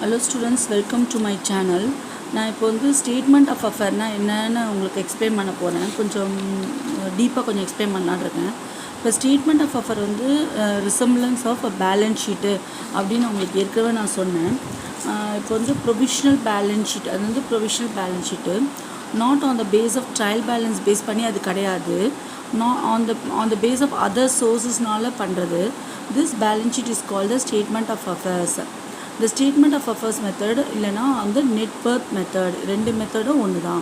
Hello students, welcome to my channel. நான் இப்போ வந்து ஸ்டேட்மெண்ட் ஆஃப் அஃபேர்னால் என்னென்னு உங்களுக்கு எக்ஸ்பிளைன் பண்ண போகிறேன். கொஞ்சம் டீப்பாக கொஞ்சம் எக்ஸ்பிளைன் பண்ணலான்னு இருக்கேன். இப்போ ஸ்டேட்மெண்ட் ஆஃப் அஃபேர் வந்து resemblance of a balance sheet அப்படின்னு உங்களுக்கு ஏற்கனவே நான் சொன்னேன். இப்போ வந்து ப்ரொவிஷனல் பேலன்ஸ் ஷீட், அது வந்து provisional balance sheet not on the base of trial balance base பண்ணி அது கிடையாது. On the base of other சோர்ஸஸ்னால பண்ணுறது. This balance sheet is called the statement of affairs. இந்த ஸ்டேட்மெண்ட் ஆஃப் அஃபேர்ஸ் மெத்தட் இல்லைனா வந்து நெட் ஒர்த் மெத்தட், ரெண்டு மெத்தடும் ஒன்று தான்.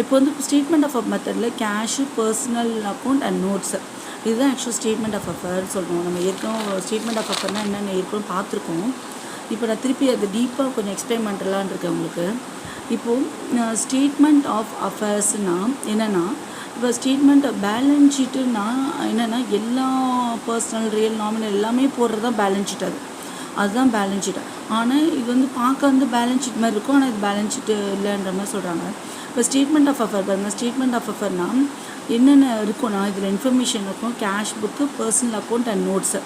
இப்போ வந்து ஸ்டேட்மெண்ட் ஆஃப் மெத்தடில் cash, personal account and notes, இதுதான் ஆக்சுவல் ஸ்டேட்மெண்ட் ஆஃப் அஃபேர் சொல்கிறோம். நம்ம ஏற்கனவே ஸ்டேட்மெண்ட் ஆஃப் அஃபேர்னால் என்னென்ன ஏற்கனவே பார்த்துருக்கோம். இப்போ நான் திருப்பி அது டீப்பாக கொஞ்சம் எக்ஸ்பிளைன் பண்ணுறலான் இருக்கேன் உங்களுக்கு. இப்போது ஸ்டேட்மெண்ட் ஆஃப் அஃபேர்ஸ்னால் என்னென்னா, இப்போ ஸ்டேட்மெண்ட் பேலன்ஸ் ஷீட்டுன்னா என்னென்னா எல்லா பர்சனல், ரியல், நாமினல் எல்லாமே போடுறது தான் பேலன்ஸ் ஷீட். அதுதான் பேலன்ஸ் ஷீட். ஆனால் இது வந்து பார்க்க வந்து பேலன்ஸ் ஷீட் மாதிரி இருக்கும், ஆனால் இது பேலன்ஸ் ஷீட்டு இல்லைன்ற மாதிரி சொல்கிறாங்க. இப்போ ஸ்டேட்மெண்ட் ஆஃப் அஃபேர் பாருங்கள். ஸ்டேட்மெண்ட் ஆஃப் அஃபேர்னால் என்னென்ன இருக்குன்னா, இதில் இன்ஃபர்மேஷன் இருக்கும். Cash book, personal account and notes.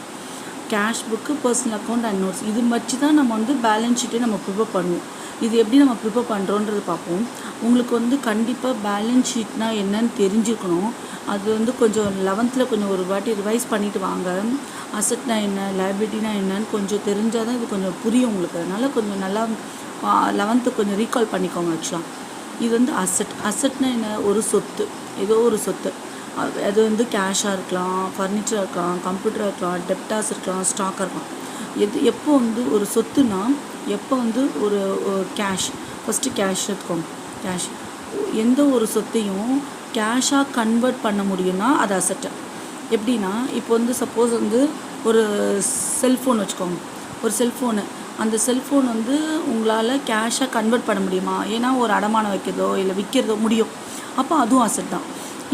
Cash book, personal account and notes, இது வச்சு தான் நம்ம வந்து பேலன்ஸ் ஷீட்டை நம்ம ப்ரிப்பேர் பண்ணுவோம். இது எப்படி நம்ம ப்ரிப்பேர் பண்ணுறோன்றது பார்ப்போம். உங்களுக்கு வந்து கண்டிப்பாக பேலன்ஸ் ஷீட்னால் என்னன்னு தெரிஞ்சுக்கணும். அது வந்து கொஞ்சம் 11th கொஞ்சம் ஒரு வாட்டி ரிவைஸ் பண்ணிவிட்டு வாங்க. அசட்னா என்ன, லைபிலிட்டினா என்னன்னு கொஞ்சம் தெரிஞ்சால் தான் இது கொஞ்சம் புரியும் உங்களுக்கு. அதனால் கொஞ்சம் நல்லா 11th கொஞ்சம் ரீகால் பண்ணிக்கோங்க. ஆக்சுவலாக இது வந்து அசட்னா என்ன, ஒரு சொத்து, ஏதோ ஒரு சொத்து. அது வந்து கேஷாக இருக்கலாம், ஃபர்னிச்சராக இருக்கலாம், கம்ப்யூட்டராக இருக்கலாம், டெப்டாஸ் இருக்கலாம், ஸ்டாக்காக இருக்கலாம். எப்போ வந்து ஒரு சொத்துனா, எப்போ வந்து ஒரு கேஷ், ஃபஸ்ட்டு கேஷ் எடுத்துக்கோங்க. கேஷ், எந்த ஒரு சொத்தையும் கேஷாக கன்வெர்ட் பண்ண முடியும்னா அது அசட்டு. எப்படின்னா, இப்போ வந்து சப்போஸ் வந்து ஒரு செல்ஃபோன் வச்சுக்கோங்க. ஒரு செல்ஃபோனு, அந்த செல்ஃபோன் வந்து உங்களால் கேஷாக கன்வெர்ட் பண்ண முடியுமா? ஏன்னா ஒரு அடமானம் வைக்கிறதோ இல்லை விற்கிறதோ முடியும். அப்போ அதுவும் அசட் தான்.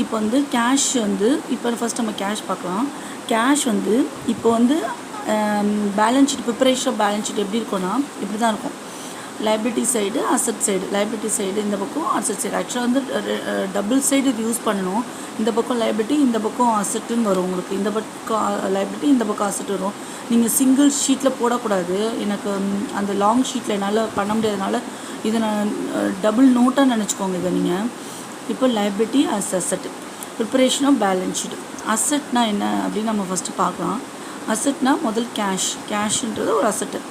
இப்போ வந்து கேஷ் வந்து, இப்போ ஃபஸ்ட் நம்ம கேஷ் பார்க்கலாம். கேஷ் வந்து இப்போ வந்து balance sheet, preparation of balance sheet எப்படி இருக்கும்னா இப்படி தான் இருக்கும். Liability side, asset side. Liability side இந்த பக்கம், அசட் சைடு. ஆக்சுவலாக வந்து டபுள் சைடு இது யூஸ் பண்ணணும். இந்த பக்கம் லைபிலிட்டி, இந்த பக்கம் அசட்டுன்னு வரும் உங்களுக்கு. இந்த பக்கம் லைபிலிட்டி, இந்த பக்கம் அசட் வரும். நீங்கள் சிங்கிள் ஷீட்டில் போடக்கூடாது. எனக்கு அந்த லாங் ஷீட்டில் என்னால் பண்ண முடியாதனால இதை நான் டபுள் நோட்டாக நினச்சிக்கோங்க இதை நீங்கள். இப்போ liability as asset, preparation of balance sheet. அசட்னா என்ன அப்படின்னு நம்ம ஃபஸ்ட்டு பார்க்கலாம். அசட்னா முதல் கேஷ். கேஷுன்றது ஒரு அசட்டு.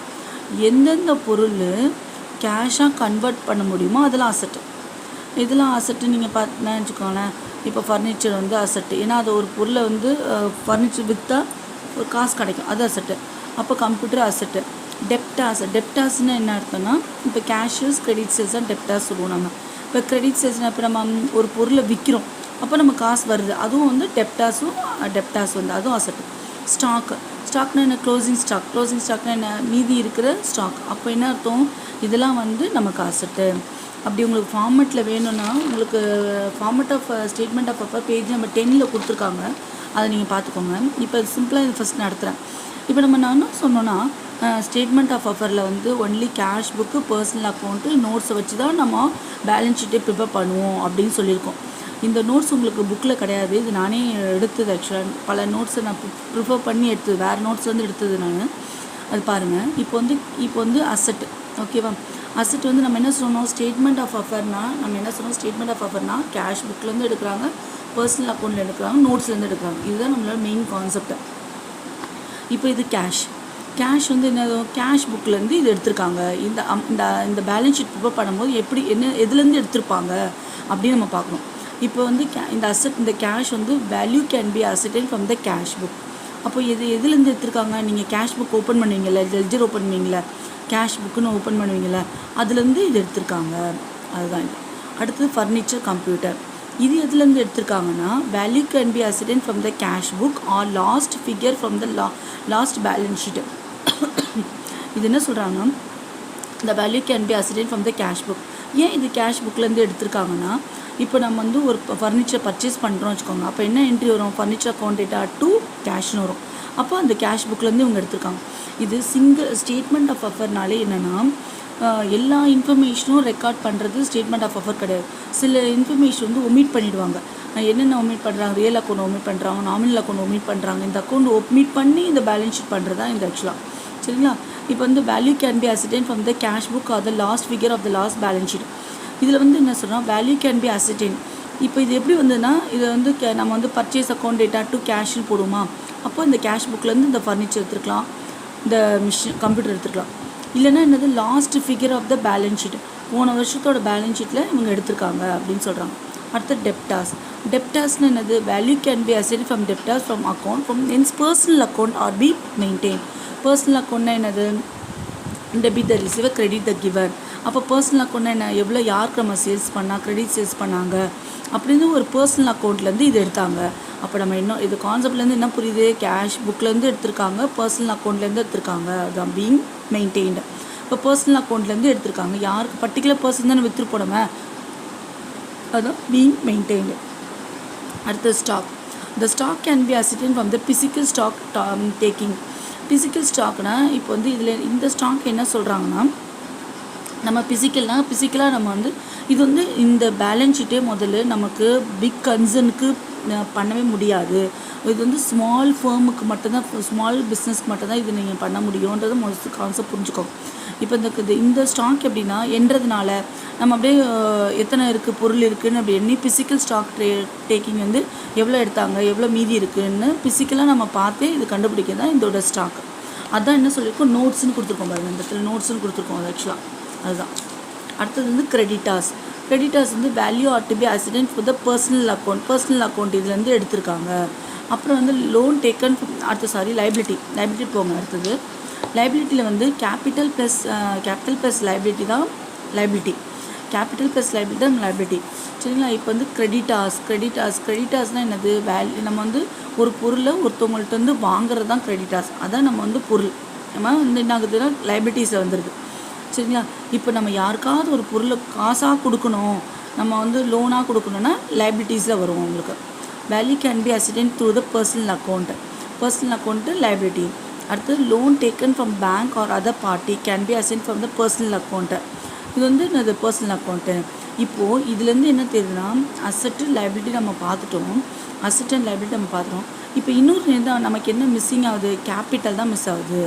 எந்தெந்த பொருள் கேஷாக கன்வெர்ட் பண்ண முடியுமோ அதெல்லாம் அசட்டு. இதெல்லாம் அசட்டு நீங்கள் பார்த்தீங்கன்னா வச்சுக்கோங்களேன். இப்போ ஃபர்னிச்சர் வந்து அசட்டு, ஏன்னா அது ஒரு பொருளை வந்து ஃபர்னிச்சர் விற்றா ஒரு காசு கிடைக்கும், அது அசட்டு. அப்போ கம்ப்யூட்டர் அசட்டு. டெப்டாஸ்னால் என்ன அர்த்தம்னா, இப்போ கேஷஸ், கிரெடிட் சேல்ஸ் தான் டெப்டாஸ் சொல்லுவோம் நம்ம. இப்போ கிரெடிட் சேல்ஸ்னால் இப்போ நம்ம ஒரு பொருளை விற்கிறோம், அப்போ நம்ம காசு வருது, அதுவும் வந்து டெப்டாஸ் வந்து அதுவும் அசட்டு. ஸ்டாக்னா என்ன, க்ளோசிங் ஸ்டாக்னா என்ன, மீதி இருக்கிற ஸ்டாக். அப்போ என்ன அர்த்தம், இதெல்லாம் வந்து நமக்கு அசட்டு. அப்படி உங்களுக்கு ஃபார்மெட்டில் வேணும்னா, உங்களுக்கு format of statement of affair page number 10 கொடுத்துருக்காங்க, அதை நீங்கள் பார்த்துக்கோங்க. இப்போ சிம்பிளாக இது ஃபஸ்ட் நடத்துகிறேன். இப்போ நம்ம நான் சொன்னோன்னா, ஸ்டேட்மெண்ட் ஆஃப் அஃபேரில் வந்து only cash book, personal account, நோட்ஸை வச்சு தான் நம்ம பேலன்ஸ் ஷீட்டே ப்ரிப்பேர் பண்ணுவோம் அப்படின்னு சொல்லியிருக்கோம். இந்த நோட்ஸ் உங்களுக்கு புக்கில் கிடையாது, இது நானே எடுத்தது. ஆக்சுவலாக பல நோட்ஸை நான் ப்ரிஃபர் பண்ணி எடுத்தது, வேறு நோட்ஸ் வந்து எடுத்தது நான். அது பாருங்கள். இப்போ வந்து அசட்டு, ஓகேவா? அசட் வந்து நம்ம என்ன சொன்னோம், ஸ்டேட்மெண்ட் ஆஃப் அஃபேர்னால் நம்ம என்ன சொன்னோம், ஸ்டேட்மெண்ட் ஆஃப் அஃபேர்னால் கேஷ் புக்லேருந்து எடுக்கிறாங்க, பர்சனல் அக்கௌண்ட்டில் எடுக்கிறாங்க, நோட்ஸ்லேருந்து எடுக்கிறாங்க. இதுதான் நம்மளோட மெயின் கான்செப்ட். இப்போ இது கேஷ் வந்து என்ன, கேஷ் புக்லேருந்து இது எடுத்திருக்காங்க. இந்த பேலன்ஸ் ஷீட் ப்ரிப்பேர் பண்ணும்போது எப்படி எதுலேருந்து எடுத்திருப்பாங்க அப்படின்னு நம்ம பார்க்கணும். இப்போ வந்து இந்த கேஷ் வந்து வேல்யூ கேன் பி அசெட்டட் ஃப்ரம் த கேஷ் புக். அப்போ எதுலேருந்து எடுத்திருக்காங்க, நீங்கள் கேஷ் புக் ஓப்பன் பண்ணுவீங்கள்ல, லெட்ஜர் ஓப்பன் பண்ணுவீங்களா, கேஷ் புக்குன்னு ஓப்பன் பண்ணுவீங்கள, அதுலேருந்து இது எடுத்திருக்காங்க. அதுதான் இது. அடுத்தது ஃபர்னிச்சர், கம்ப்யூட்டர். இது எதுலேருந்து எடுத்திருக்காங்கன்னா, வேல்யூ கேன் பி அசெட்டட் from the cash book or last figure from the last balance sheet. இது என்ன சொல்கிறாங்க, இந்த வேல்யூ கேன் பி அசெட்டட் ஃப்ரம் த கேஷ் புக். ஏன் இது கேஷ் புக்லேருந்து எடுத்திருக்காங்கன்னா, இப்போ நம்ம வந்து ஒரு ஃபர்னிச்சர் பர்ச்சேஸ் பண்ணுறோம் வச்சுக்கோங்க. அப்போ என்ன என்ட்ரி வரும், ஃபர்னிச்சர் அக்கௌண்ட் டேட்டா டு கேஷ்னு வரும். அப்போ அந்த கேஷ் புக்லேருந்து இவங்க எடுத்திருக்காங்க. இது சிங்கிள் ஸ்டேட்மெண்ட் ஆஃப் அஃபேர்னாலே என்னென்னா, எல்லா இன்ஃபர்மேஷனும் ரெக்கார்ட் பண்ணுறது ஸ்டேட்மெண்ட் ஆஃப் அஃபேர் கிடையாது. சில இன்ஃபர்மேஷன் வந்து ஒமிட் பண்ணிவிடுவாங்க. என்னென்ன ஒமிட் பண்ணுறாங்க, ரியல் அக்கௌண்ட் ஒமிட் பண்ணுறாங்க, நாமினல் அக்கௌண்ட் ஒமிட் பண்ணுறாங்க. இந்த அக்கௌண்ட் ஒமிட் பண்ணி இந்த பேலன்ஸ் ஷீட் பண்ணுறது தான் இந்த ஆக்சுவலாக சரிங்களா? இப்போ வந்து value can be ascertain from the cash book or the last figure of the last balance sheet. இதில் வந்து என்ன சொல்கிறோம், வேல்யூ கேன் பி அசர்டைன். இப்போ இது எப்படி வந்ததுன்னா, இதை வந்து நம்ம வந்து பர்ச்சேஸ் அக்கௌண்ட் டேட்டா டு கேஷ்னு போடுவோமா, அப்போ இந்த கேஷ் புக்லேருந்து இந்த ஃபர்னிச்சர் எடுத்துருக்கலாம், இந்த மிஷின் கம்ப்யூட்டர் எடுத்துக்கலாம். இல்லைன்னா என்னது last figure of the balance sheet, போன வருஷத்தோட பேலன்ஸ் ஷீட்டில் இவங்க எடுத்திருக்காங்க அப்படின்னு சொல்கிறாங்க. அடுத்து டெப்டாஸ். டெப்டாஸ்னு என்னது, value can be assigned from debtors from account from ends personal account or be maintain. Personal அக்கௌண்ட்னா என்னது, debit the receiver, credit the giver. அப்போ பர்சனல் அக்கௌண்ட்னா என்ன, எவ்வளோ யாருக்கு நம்ம சேல்ஸ் பண்ணால் கிரெடிட் சேல்ஸ் பண்ணாங்க அப்படின்னு ஒரு பர்சனல் அக்கௌண்ட்லேருந்து இது எடுத்தாங்க. அப்போ நம்ம இன்னும் இது கான்செப்ட்லேருந்து என்ன புரியுது, கேஷ் புக்லேருந்து எடுத்திருக்காங்க, பர்சனல் அக்கௌண்ட்லேருந்து எடுத்திருக்காங்க, அதுதான் பீங் மெயின்டைன்டு. இப்போ பர்சனல் அக்கௌண்ட்லேருந்து எடுத்திருக்காங்க, யாருக்கு பர்டிகுலர் பர்சன் தானே விற்றுட்டு போனோமே, அதுதான் பீங் மெயின்டைன்டு. அடுத்த stock. The stock can be ascertain from the physical stock taking. Physical ஸ்டாக்னா இப்போ வந்து இதில் இந்த ஸ்டாக் என்ன சொல்கிறாங்கன்னா, நம்ம ஃபிசிக்கலாக நம்ம வந்து இது வந்து இந்த பேலன்ஸ் ஷீட்டே முதல்ல நமக்கு பிக் கன்சர்னுக்கு பண்ணவே முடியாது. இது வந்து ஸ்மால் ஃபேர்முக்கு மட்டும்தான், ஸ்மால் பிஸ்னஸ்க்கு மட்டும்தான் இது நீங்கள் பண்ண முடியுன்றது மோஸ்ட் கான்செப்ட் புரிஞ்சுக்கோங்க. இப்போ இந்த ஸ்டாக் எப்படின்னா என்றதுனால நம்ம அப்படியே எத்தனை இருக்குது பொருள் இருக்குதுன்னு அப்படி எண்ணி பிசிக்கல் ஸ்டாக் டேக்கிங் வந்து எவ்வளோ எடுத்தாங்க எவ்வளோ மீதி இருக்குதுன்னு பிசிக்கலாக நம்ம பார்த்தே இது கண்டுபிடிக்க தான் இதோட ஸ்டாக். அதுதான் என்ன சொல்லியிருக்கோம், நோட்ஸ்ன்னு கொடுத்துருக்கோம் பாருங்கள், இந்த இடத்துல நோட்ஸ்ன்னு கொடுத்துருக்கோம். அது ஆக்சுவலாக அதுதான். அடுத்தது வந்து கிரெடிட்டாஸ். கிரெடிட்டாஸ் வந்து value are to be ascertain for the personal account இதுலேருந்து எடுத்திருக்காங்க. அப்புறம் வந்து லோன் டேக்கன், லைபிலிட்டி போங்க. அடுத்தது லைபிலிட்டியில் வந்து கேபிட்டல் ப்ளஸ் லைபிலிட்டி தான் லைபிலிட்டி, கேபிட்டல் ப்ளஸ் லைபிலிட்டி தான் லைபிலிட்டி. சரிங்களா? இப்போ வந்து கிரெடிட்டாஸ்னால் என்னது, நம்ம வந்து ஒரு பொருளை ஒருத்தவங்கள்ட்ட வந்து வாங்குறது தான் கிரெடிட்டாஸ். அதான் நம்ம வந்து பொருள் நம்ம வந்து என்ன ஆகுதுன்னா லைபிலிட்டிஸில் வந்துடுது. சரிங்களா? இப்போ நம்ம யாருக்காவது ஒரு பொருளை காசாக கொடுக்கணும், நம்ம வந்து லோனாக கொடுக்கணுன்னா லைபிலிட்டிஸில் வரும் உங்களுக்கு. Value can be ascertain through the personal account liability. அடுத்து loan taken from bank or other party can be assign from the personal account. இது வந்து என்னது பர்சனல் அக்கௌண்ட்டு. இப்போது இதுலேருந்து என்ன தெரியுதுன்னா, அசட்டு லைபிலிட்டி நம்ம பார்த்துட்டோம், அசட் அண்ட் லைபிலிட்டி நம்ம பார்த்துட்டோம். இப்போ இன்னொரு தான் நமக்கு என்ன மிஸ்ஸிங் ஆகுது, கேபிட்டல் தான் மிஸ் ஆகுது.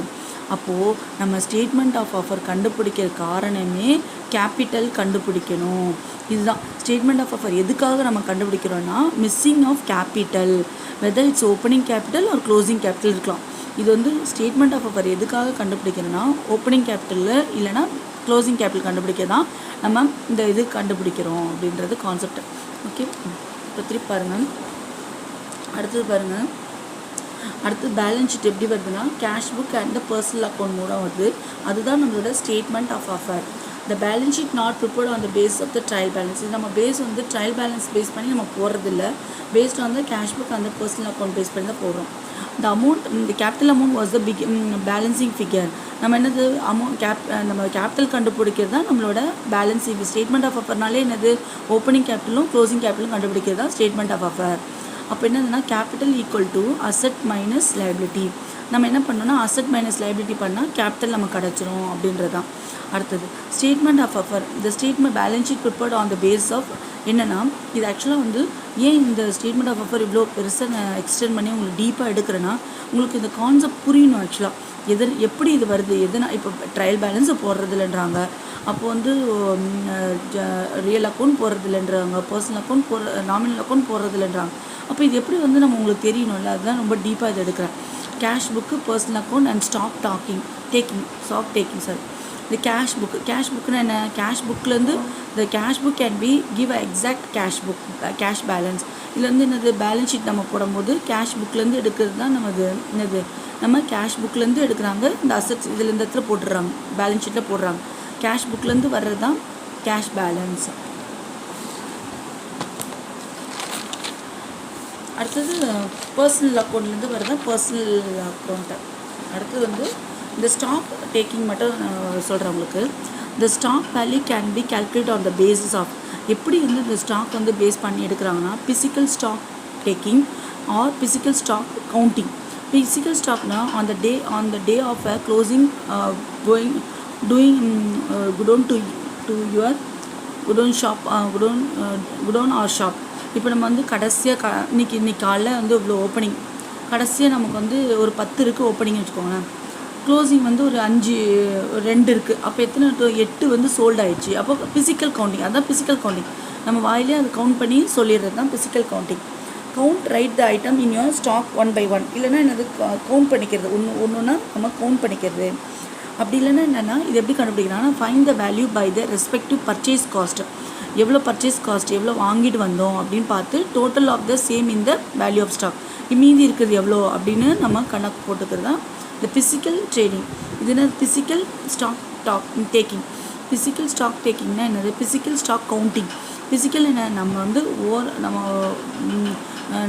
அப்போது நம்ம ஸ்டேட்மெண்ட் ஆஃப் ஆஃபர் கண்டுபிடிக்கிற காரணமே கேபிட்டல் கண்டுபிடிக்கணும். இதுதான் ஸ்டேட்மெண்ட் ஆஃப் ஆஃபர். எதுக்காக நம்ம கண்டுபிடிக்கிறோன்னா, missing of capital, whether it's opening capital ஒரு க்ளோசிங் கேபிட்டல் இருக்கலாம். இது வந்து ஸ்டேட்மெண்ட் ஆஃப் ஆஃபர் எதுக்காக கண்டுபிடிக்கிறோன்னா, ஓப்பனிங் கேபிட்டலில் இல்லைனா க்ளோசிங் கேபிட்டல் கண்டுபிடிக்க தான் நம்ம இந்த இது கண்டுபிடிக்கிறோம் அப்படின்றது கான்செப்ட். ஓகே, இப்போ திருப்பி பாருங்கள். அடுத்து பேலன்ஸ் ஷீட் எப்படி வருதுன்னா, cash book and personal account மூலம் வருது. அதுதான் நம்மளோட statement of affair. The balance sheet not prepared on the base of the trial balance. இது நம்ம பேஸ் வந்து ட்ரையல் பேலன்ஸ் பேஸ் பண்ணி நம்ம போடுறதில்ல, based on the cash book அந்த பர்சனல் அக்கௌண்ட் பேஸ் பண்ணி தான் போடுறோம். the capital amount was the big balancing figure. நம்ம என்னது நம்ம கேபிட்டல் கண்டுபிடிக்கிறது தான் நம்மளோட பேலன்சிங். ஸ்டேட்மெண்ட் ஆஃப் ஆஃபர்னாலே என்னது, ஓப்பனிங் கேபிட்டலும் க்ளோசிங் கேபிட்டலும் கண்டுபிடிக்கிறது தான் ஸ்டேட்மெண்ட் ஆஃப் ஆஃபர். அப்போ என்னதுன்னா, capital equal to asset minus liability. நம்ம என்ன பண்ணோம்னா, அசட் மைனஸ் லைபிலிட்டி பண்ணால் கேபிட்டல் நமக்கு கிடச்சிரும் அப்படின்றது தான். அடுத்தது ஸ்டேட்மெண்ட் ஆஃப் ஆஃபர். இந்த statement balance sheet prepared on the base of என்னென்னா, இது ஆக்சுவலாக வந்து ஏன் இந்த ஸ்டேட்மெண்ட் ஆஃப் ஆஃபர் இவ்வளோ பெருசாக நான் எக்ஸ்டெண்ட் பண்ணி உங்களுக்கு டீப்பாக எடுக்கிறேன்னா, உங்களுக்கு இந்த கான்செப்ட் புரியணும். ஆக்சுவலாக எப்படி இது வருது, எதுனா இப்போ ட்ரையல் பேலன்ஸை போடுறது இல்லைன்றாங்க, அப்போ வந்து ரியல் அக்கௌண்ட் போடுறது இல்லைன்றாங்க, பர்சனல் அக்கௌண்ட் நாமினல் அக்கௌண்ட் போடுறது இல்லைன்றாங்க. அப்போ இது எப்படி வந்து நம்ம உங்களுக்கு தெரியணும்ல, அதுதான் ரொம்ப டீப்பாக இது எடுக்கிறேன். Cash book, personal account and stock taking sir. இந்த கேஷ் புக்குன்னா என்ன, கேஷ் புக்லேருந்து இந்த cash book can be give a exact cash balance. இதில் வந்து என்னது, பேலன்ஸ் ஷீட் நம்ம போடும்போது கேஷ் புக்லேருந்து எடுக்கிறது தான் நம்ம கேஷ் புக்லேருந்து எடுக்கிறாங்க. இந்த அசட்ஸ் இதில் இந்த இடத்துல போட்டுடுறாங்க, பேலன்ஸ் ஷீட்டில் போடுறாங்க. கேஷ் புக்லேருந்து வர்றது தான் கேஷ் பேலன்ஸ். அடுத்தது பர்சனல் அக்கௌண்ட்லேருந்து வர்றது பர்சனல் அக்கௌண்ட்டு. அடுத்தது வந்து இந்த ஸ்டாக் டேக்கிங் மட்டும் சொல்கிறேன் உங்களுக்கு. இந்த stock value can be calculate on the basis of, எப்படி வந்து இந்த ஸ்டாக் வந்து பேஸ் பண்ணி எடுக்கிறாங்கன்னா, physical stock taking or physical stock counting. Physical ஸ்டாக்னா on the day of a closing doing godown to your godown or shop. இப்போ நம்ம வந்து கடைசியாக இன்னைக்கு காலைல வந்து இவ்வளோ ஓப்பனிங், கடைசியாக நமக்கு வந்து ஒரு 10 இருக்குது ஓப்பனிங் வச்சுக்கோங்களேன். க்ளோசிங் வந்து ஒரு 2 இருக்குது. அப்போ எத்தனை 8 வந்து சோல்ட் ஆயிடுச்சு. அப்போ ஃபிசிக்கல் கவுண்டிங், அதுதான் ஃபிசிக்கல் கவுண்டிங். நம்ம வாயிலே அதை கவுண்ட் பண்ணி சொல்லிடுறது தான் physical counting. Count right the item in your stock 1 by 1. இல்லைன்னா என்னது கவுண்ட் பண்ணிக்கிறது, ஒன்றுனா நம்ம கவுண்ட் பண்ணிக்கிறது. அப்படி இல்லைன்னா என்னென்னா இது எப்படி கண்டுபிடிக்கிறாங்கன்னா find the value by the respective purchase cost. எவ்வளோ பர்ச்சேஸ் காஸ்ட் எவ்வளோ வாங்கிட்டு வந்தோம் அப்படின்னு பார்த்து total of the same in the value of stock, மீதி இருக்கிறது எவ்வளோ அப்படின்னு நம்ம கணக்கு போட்டுக்கிறது தான் இந்த ஃபிசிக்கல் ட்ரேடிங். இது என்ன physical stock taking. Physical stock டேக்கிங்னா என்னது? Physical stock counting. ஃபிசிக்கல் என்ன, நம்ம வந்து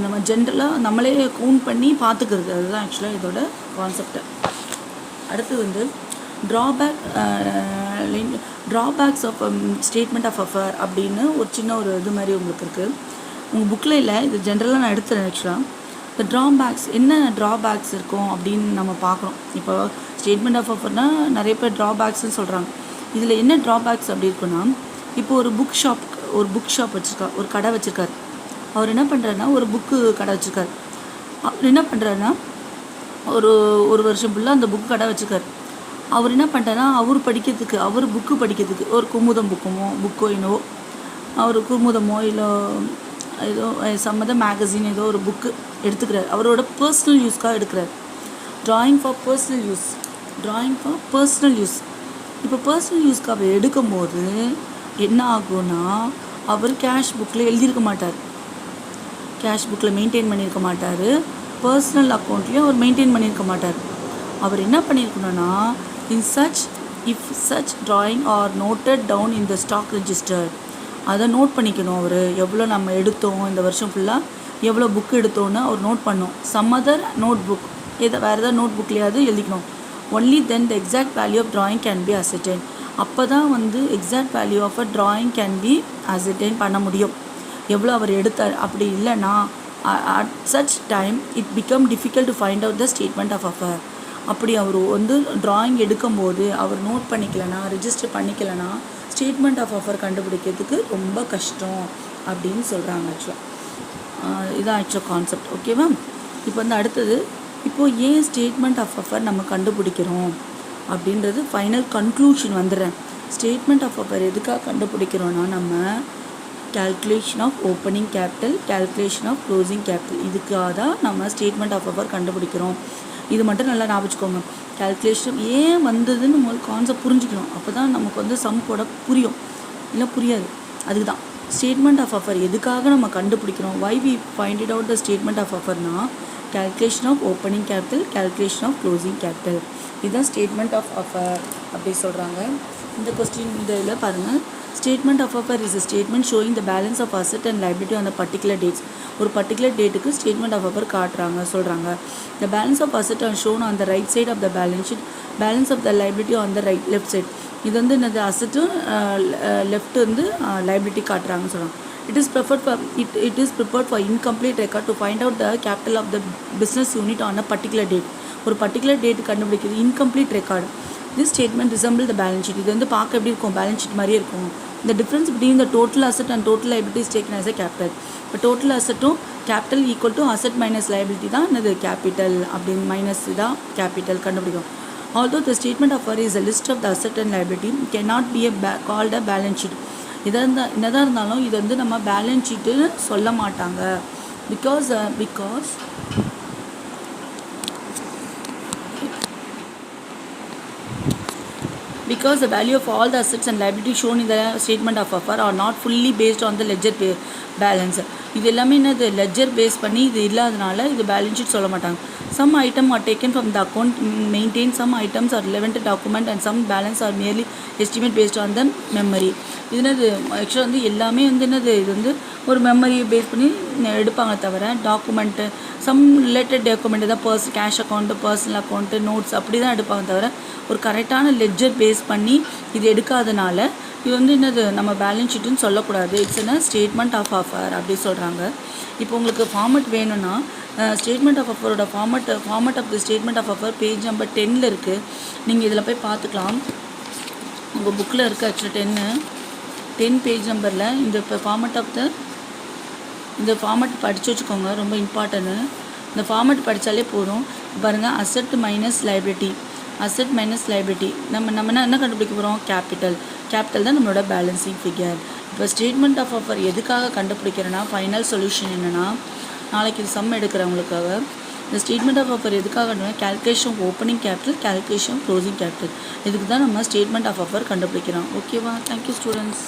நம்ம ஜென்ரலாக நம்மளே கவுண்ட் பண்ணி பார்த்துக்கிறது, அதுதான் ஆக்சுவலாக இதோட கான்செப்ட். அடுத்து வந்து drawbacks of statement of affair அப்படின்னு ஒரு சின்ன ஒரு இது மாதிரி உங்களுக்கு இருக்குது. உங்கள் புக்கில் இல்லை, இது ஜென்ரலாக நான் எடுத்துகிறேன். ஆக்சுவலாக இந்த ட்ராபேக்ஸ் என்ன ட்ராபேக்ஸ் இருக்கும் அப்படின்னு நம்ம பார்க்குறோம். இப்போ ஸ்டேட்மெண்ட் ஆஃப் அஃபர்னால் நிறைய பேர் ட்ராபேக்ஸ்ன்னு சொல்கிறாங்க. இதில் என்ன ட்ராபேக்ஸ் அப்படி இருக்குன்னா, இப்போ ஒரு புக் ஷாப் வச்சுருக்கார், ஒரு கடை வச்சுருக்கார். அவர் என்ன பண்ணுறாருன்னா ஒரு புக்கு கடை வச்சுருக்கார். அவர் என்ன பண்ணுறாருன்னா ஒரு வருஷம் ஃபுல்லாக அந்த புக்கு கடை வச்சுருக்கார். அவர் என்ன பண்ணுறாருன்னா அவர் புக்கு படிக்கிறதுக்கு ஒரு குமுதம் புக்கோ என்னவோ, அவர் குமுதமோ இல்லை ஏதோ சம்மத மேகசின் ஏதோ ஒரு புக்கு எடுத்துக்கிறார். அவரோட பர்சனல் யூஸ்க்காக எடுக்கிறார். Drawing for personal use. இப்போ பர்சனல் யூஸ்க்கு அவர் எடுக்கும்போது என்ன ஆகும்னா, அவர் கேஷ் புக்கில் எழுதியிருக்க மாட்டார், கேஷ் புக்கில் மெயின்டைன் பண்ணியிருக்க மாட்டார், பர்சனல் அக்கௌண்ட்லேயும் அவர் மெயின்டைன் பண்ணியிருக்க மாட்டார். அவர் என்ன பண்ணியிருக்கணும்னா, if such drawing are noted down in the stock register, அதை நோட் பண்ணிக்கணும். அவர் எவ்வளோ நம்ம எடுத்தோம், இந்த வருஷம் ஃபுல்லாக எவ்வளோ புக் எடுத்தோன்னு அவர் நோட் பண்ணோம். சம் அதர் நோட் புக், வேறு ஏதாவது நோட் புக்லேயாவது எழுதிக்கணும். Only then the exact value of drawing can be ascertained. அப்போ தான் வந்து exact value of a drawing can be ascertain பண்ண முடியும், எவ்வளோ அவர் எடுத்தார். அப்படி இல்லைன்னா at such time it become difficult to find out the statement of affair. அப்படி அவர் வந்து ட்ராயிங் எடுக்கும்போது அவர் நோட் பண்ணிக்கலனா, ரிஜிஸ்டர் பண்ணிக்கலனா ஸ்டேட்மெண்ட் ஆஃப் அஃபர் கண்டுபிடிக்கிறதுக்கு ரொம்ப கஷ்டம் அப்படின்னு சொல்கிறாங்க. இதான் ஆக்சுவல் கான்செப்ட். ஓகேவா? இப்போ வந்து அடுத்தது, இப்போது ஏன் ஸ்டேட்மெண்ட் ஆஃப் அஃபர் நம்ம கண்டுபிடிக்கிறோம் அப்படின்றது ஃபைனல் கன்க்ளூஷன் வந்துடுறேன். ஸ்டேட்மெண்ட் ஆஃப் அஃபர் எதுக்காக கண்டுபிடிக்கிறோன்னா, நம்ம calculation of opening capital, calculation of closing capital, இதுக்காக தான் நம்ம ஸ்டேட்மெண்ட் ஆஃப் அஃபர் கண்டுபிடிக்கிறோம். இது மட்டும் நல்லா ஞாபகம் வச்சுக்கோங்க. கால்குலேஷன் ஏன் வந்ததுன்னு முதல் கான்செப்ட் புரிஞ்சுக்கணும். அப்போ தான் நமக்கு வந்து சம் போட புரியும், இல்லை புரியாது. அதுக்கு தான் ஸ்டேட்மெண்ட் ஆஃப் அஃபர் எதுக்காக நம்ம கண்டுபிடிக்கிறோம். Why we find it out the statement of அஃபர்னா, calculation of opening capital, calculation of closing capital, இதுதான் ஸ்டேட்மெண்ட் ஆஃப் அஃபர் அப்படி சொல்கிறாங்க. இந்த கொஸ்டின் இந்த இதில் பாருங்கள். Statement of affair is a statement showing the balance of asset and liability on the particular dates. ஒரு particular டேட்டுக்கு ஸ்டேட்மெண்ட் ஆஃப் அஃபர் சொல்கிறாங்க. The balance of asset are shown on the right side of the balance sheet, balance of the liability on the left side. இது வந்து என்னது, அசட்டும் left வந்து liability காட்டுறாங்கன்னு சொல்கிறாங்க. It is prepared for incomplete record to find out the capital of the business unit on a particular date. ஒரு particular date கண்டுபிடிக்கிறது incomplete record. This statement resembles the balance sheet. இது வந்து பார்க்க எப்படி இருக்கும், balance sheet மாதிரியே இருக்கும். The difference between the total asset and total liability is taken as a capital. இப்போ டோட்டல் அசட்டும் capital equal to asset minus liability தான் என்னது, கேபிட்டல். அப்படின்னு மைனஸ் தான் கேபிட்டல் கண்டுபிடிக்கும். Although the statement of affair is a list of the asset and liability, it cannot be called a balance sheet. என்னதான் இருந்தாலும் இது வந்து நம்ம பேலன்ஸ் ஷீட்டுன்னு சொல்ல மாட்டாங்க. Because the value of all the assets and liabilities shown in the statement of offer are not fully based on the ledger balance. இது எல்லாமே என்னது, லெட்ஜர் பேஸ் பண்ணி இது இல்லாதனால இது பேலன்ஸ் ஷீட் சொல்ல மாட்டாங்க. Some items are taken from the account maintained, some items are relevant document and some balance are merely estimate based on the memory. இது என்னது, ஆக்சுவலாக வந்து எல்லாமே வந்து என்னது, இது வந்து ஒரு மெமரியை பேஸ் பண்ணி எடுப்பாங்க தவிர டாக்குமெண்ட்டு சம் ரிலேட்டட் டாக்குமெண்ட் தான் cash account, personal account, notes அப்படி தான் எடுப்பாங்க தவிர ஒரு கரெக்டான லெட்ஜர் பேஸ் பண்ணி இது எடுக்காதனால இது வந்து என்னது, நம்ம பேலன்ஸ் ஷீட்டுன்னு சொல்லக்கூடாது. இட்ஸ் என்ன, ஸ்டேட்மெண்ட் ஆஃப் அஃபர் அப்படி சொல்கிறாங்க. இப்போ உங்களுக்கு ஃபார்மெட் வேணும்னா ஸ்டேட்மெண்ட் ஆஃப் அஃபரோட format of the statement of affair page number 10 இருக்குது. நீங்கள் இதில் போய் பார்த்துக்கலாம். உங்கள் புக்கில் இருக்குது ஆக்சுவலாக 10 பேஜ் நம்பரில் இந்த இந்த ஃபார்மெட் படித்து வச்சுக்கோங்க, ரொம்ப இம்பார்ட்டன்ட்டு. இந்த ஃபார்மெட் படித்தாலே போதும். பாருங்கள், asset minus liability. Asset minus liability நம்ம என்ன கண்டுபிடிக்க போகிறோம்? கேபிட்டல் தான் நம்மளோட பேலன்சிங் ஃபிகர். இப்போ ஸ்டேட்மெண்ட் ஆஃப் ஆஃபர் எதுக்காக கண்டுபிடிக்கிறேன்னா ஃபைனல் சொல்யூஷன் என்னென்னா நாளைக்கு இது சம் எடுக்கிறவங்களுக்காக இந்த ஸ்டேட்மெண்ட் ஆஃப் ஆஃபர் எதுக்காக calculation opening capital, calculation closing capital, இதுக்கு தான் நம்ம ஸ்டேட்மெண்ட் ஆஃப் ஆஃபர் கண்டுபிடிக்கிறோம். ஓகேவா? Thank you students.